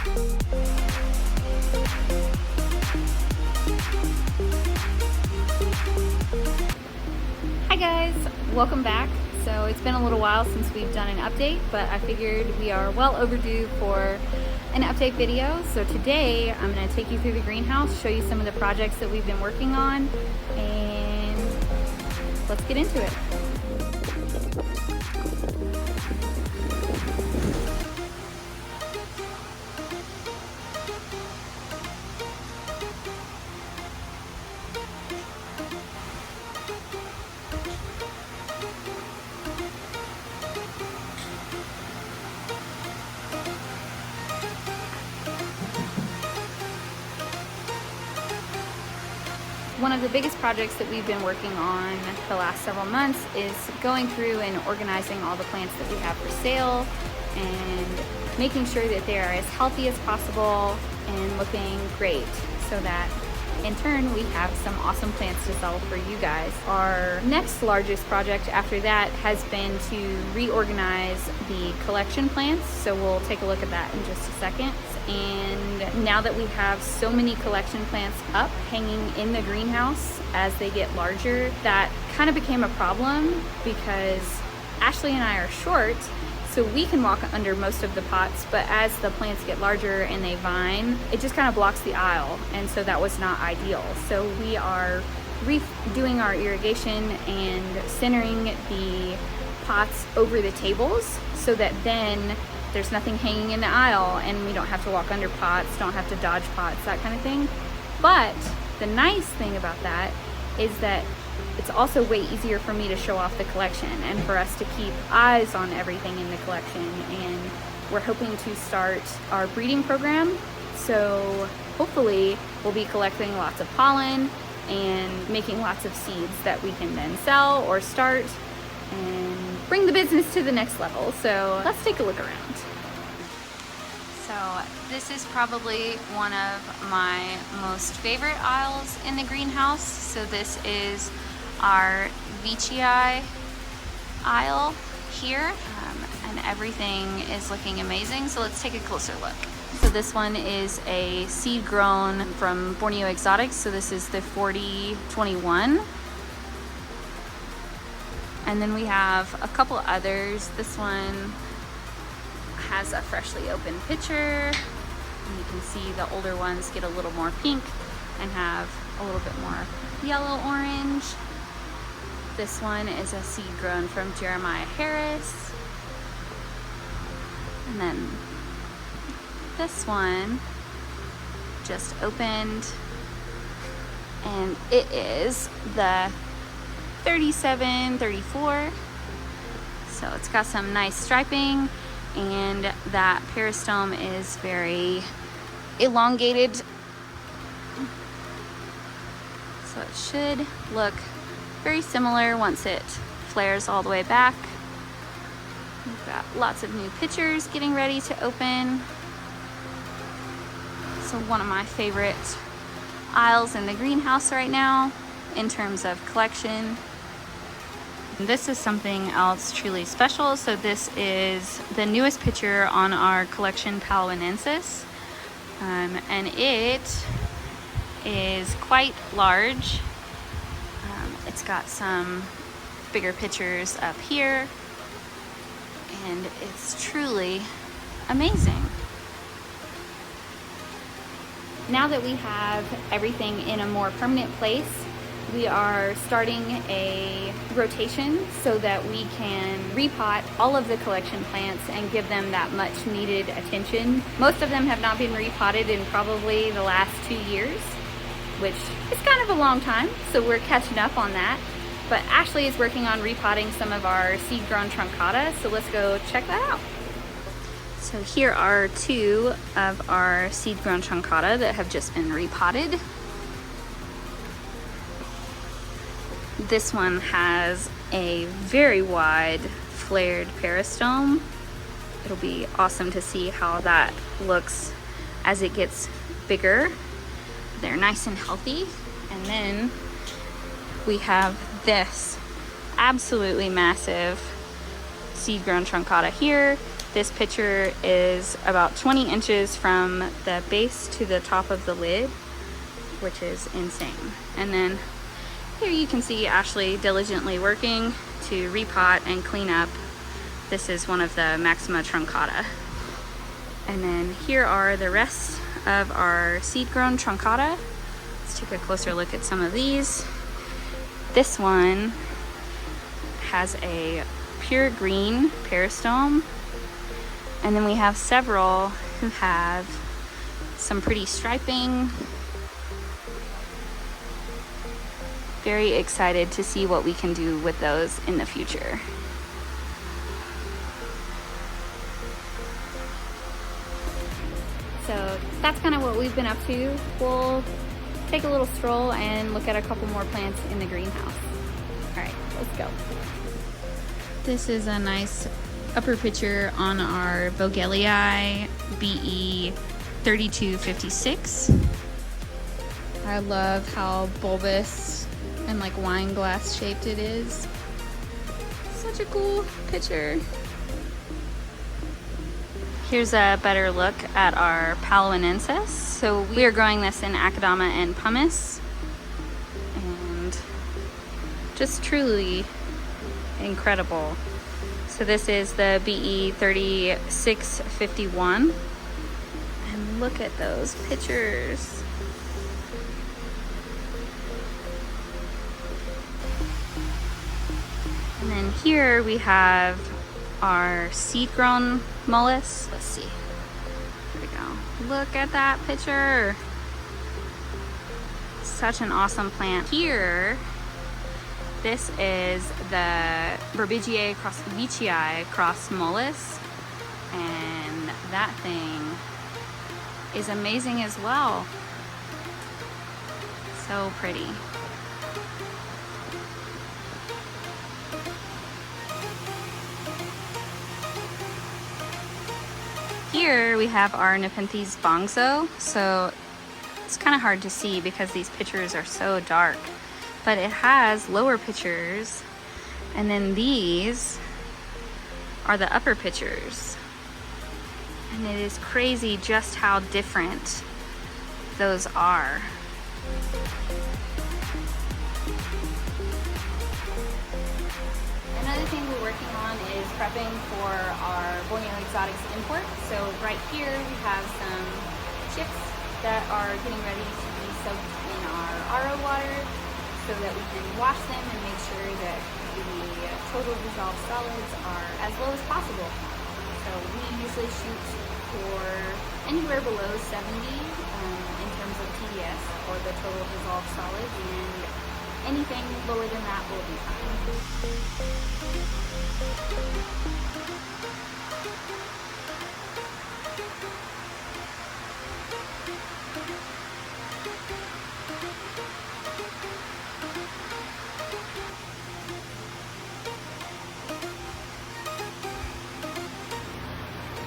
Hi guys, welcome back. So it's been a little while since we've done an update, but I figured we are well overdue for an update video. So today I'm going to take you through the greenhouse, show you some of the projects that we've been working on, and let's get into it. One of the biggest projects that we've been working on the last several months is going through and organizing all the plants that we have for sale and making sure that they are as healthy as possible and looking great, so that in turn we have some awesome plants to sell for you guys. Our next largest project after that has been to reorganize the collection plants, so we'll take a look at that in just a second. And now that we have so many collection plants up hanging in the greenhouse as they get larger, that kind of became a problem because Ashley and I are short, so we can walk under most of the pots, but as the plants get larger and they vine, it just kind of blocks the aisle, and so that was not ideal. So we are redoing our irrigation and centering the pots over the tables so that then there's nothing hanging in the aisle and we don't have to walk under pots, don't have to dodge pots, that kind of thing. But the nice thing about that is that it's also way easier for me to show off the collection and for us to keep eyes on everything in the collection. And we're hoping to start our breeding program, so hopefully we'll be collecting lots of pollen and making lots of seeds that we can then sell or start and bring the business to the next level. So let's take a look around. So this is probably one of my most favorite aisles in the greenhouse. So this is our Veitchii aisle here, and everything is looking amazing. So let's take a closer look. So this one is a seed grown from Borneo Exotics. So this is the 4021. And then we have a couple others. This one has a freshly opened pitcher, and you can see the older ones get a little more pink and have a little bit more yellow orange. This one is a seed grown from Jeremiah Harris. And then this one just opened, and it is the 3734. So it's got some nice striping, and that peristome is very elongated. So it should look very similar once it flares all the way back. We've got lots of new pitchers getting ready to open. So one of my favorite aisles in the greenhouse right now in terms of collection. This is something else truly special. So this is the newest pitcher on our collection, Palawanensis, and it is quite large. It's got some bigger pitchers up here, and it's truly amazing. Now that we have everything in a more permanent place, we are starting a rotation so that we can repot all of the collection plants and give them that much needed attention. Most of them have not been repotted in probably the last 2 years, which is kind of a long time, so we're catching up on that. But Ashley is working on repotting some of our seed-grown truncata, so let's go check that out. So here are two of our seed-grown truncata that have just been repotted. This one has a very wide flared peristome. It'll be awesome to see how that looks as it gets bigger. They're nice and healthy. And then we have this absolutely massive seed-grown truncata here. This pitcher is about 20 inches from the base to the top of the lid, which is insane. And then here you can see Ashley diligently working to repot and clean up. This is one of the Maxima truncata. And then here are the rest of our seed-grown truncata. Let's take a closer look at some of these. This one has a pure green peristome. And then we have several who have some pretty striping. Very excited to see what we can do with those in the future. So that's kind of what we've been up to. We'll take a little stroll and look at a couple more plants in the greenhouse. All right, let's go. This is a nice upper pitcher on our Vogellii BE 3256. I love how bulbous and like wine glass shaped it is. Such a cool pitcher. Here's a better look at our Paloenensis. So we are growing this in Akadama and pumice, and just truly incredible. So this is the BE 3651, and look at those pictures. And then here we have our seed-grown mullis. Let's see. Here we go. Look at that picture. Such an awesome plant. Here, this is the Berbigiae cross mullis, and that thing is amazing as well. So pretty. Here we have our Nepenthes bongso. So it's kind of hard to see because these pictures are so dark, but it has lower pictures, and then these are the upper pictures. And it is crazy just how different those are. Another thing we're working on is prepping for our Borneo Exotics import. So right here we have some chips that are getting ready to be soaked in our RO water so that we can wash them and make sure that the total dissolved solids are as low as possible. So we usually shoot for anywhere below 70 in terms of TDS, or the total dissolved solids, and anything lower than that will be fine.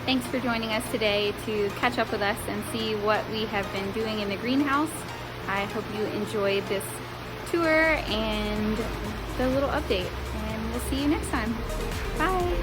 Thanks for joining us today to catch up with us and see what we have been doing in the greenhouse. I hope you enjoyed this tour and the little update, and we'll see you next time. Bye.